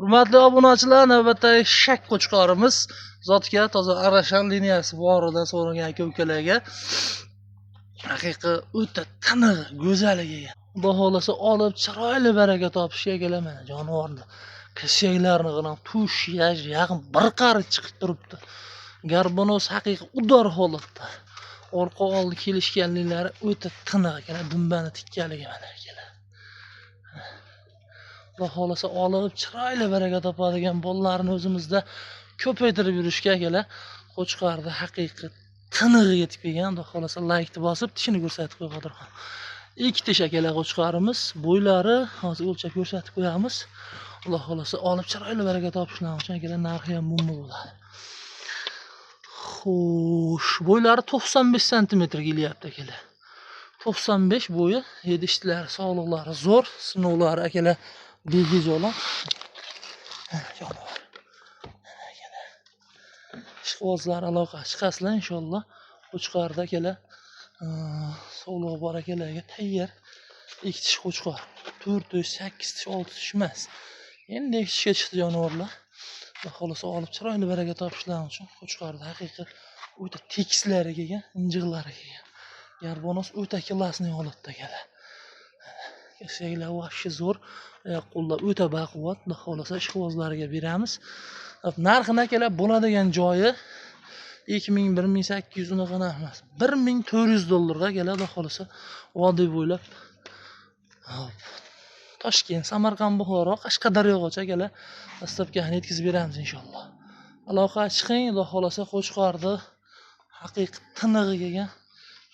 Hurmatli obunachilar, navbatdagi shak qo'chqorimiz zotga toza arashan liniyasi boridan so'ragan aka-ukalarga haqiqiy o'ta tiniq, go'zaliga. Xudo xolasa olib chiroyli baraka topishga kelaman jonivorni. Kashaklarini qilib tush yaqin bir qarich chiqib turibdi. Garbonos haqiqiy udor holatda. Orqa oldi kelishganliklari o'ta tiniq ekan, dumbani tikkaligi mana ekan. Xudo xolasa olib chiroyli baraka topadigan bolalarni o'zimizda ko'paytirib yurishga kelar. Qo'chqorda haqiqiy tiniq yetib kelgan. Xudo xolasa laykni bosib tishini ko'rsatib qo'y Qodirxon. Ikkita shakalar qo'chqorimiz, bo'ylari hozir o'lchab ko'rsatib qo'yamiz. Xudo xolasa olib chiroyli baraka topishlari uchun kelar narxi ham mumma bo'ladi. Xo'sh, bo'ylari 95 sm kelyapti akalar. 95 bo'yi, yedishlar, sog'liqlari zo'r, sinovlari akalar begijolar. Ishqibozlar aloqa chiqasizlar inshaalloh. Qo'chqorda akalar sog'liq bor akalarga tayyor. Ikki tish qo'chqor. 4 tish, 8 tish, 6 tish emas. Endi ikki tishga chiqdi jonivorlar. Xudo xolasa olib chiroyli baraka topishlari uchun qo'chqorda haqiqiy o'ta tekislari kelgan, injiqlari kelgan. Garbonos o'ta klassniy holatda keladi. Keshaklar vahshi zo'r, qo'llar o'ta baquvvat. Xudo xolasa ishqibozlarga beramiz. Narxini akalar bo'ladigan joyi 2000, 1800 unaqa emas. 1400 dollarga keladi xolasa. Vodiy bo'ylab. Toshkent, Samarqand, Buxoro, Qashqadaryogacha akalar dastavkani yetkazib beramiz inshaalloh. Aloqa chiqing, xudo xolasa qo'chqorni haqiqiy tinig'i kelgan.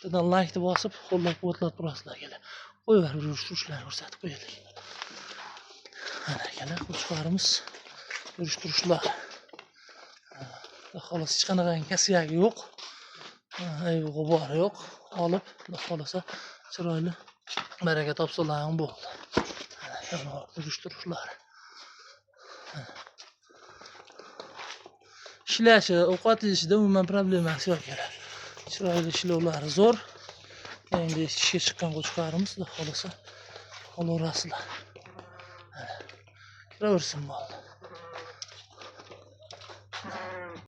Dedan laykni bosib, qo'llab-quvvatlab turasizlar akalar. Qo'yver, yurishtirishlarni ko'rsatib qo'yaylik. Mana akalar qo'chqorimiz yurishtirishlar. Xudo xolasa hech qanaqa kasiyagi yo'q. Aybi g'ubori yo'q. Olib, xudo xolasa chiroyli baraka topsalar ham bo'ldi. Yurishtirishlar. Ishlashi, ovqat yeyishida umuman problemasi yo'q akalar. Chiroyli ishlovlari zo'r. Endi ishga chiqqan qo'chqorimiz, xudo xolasa olaverasizlar. Kiraversin bo'ldi.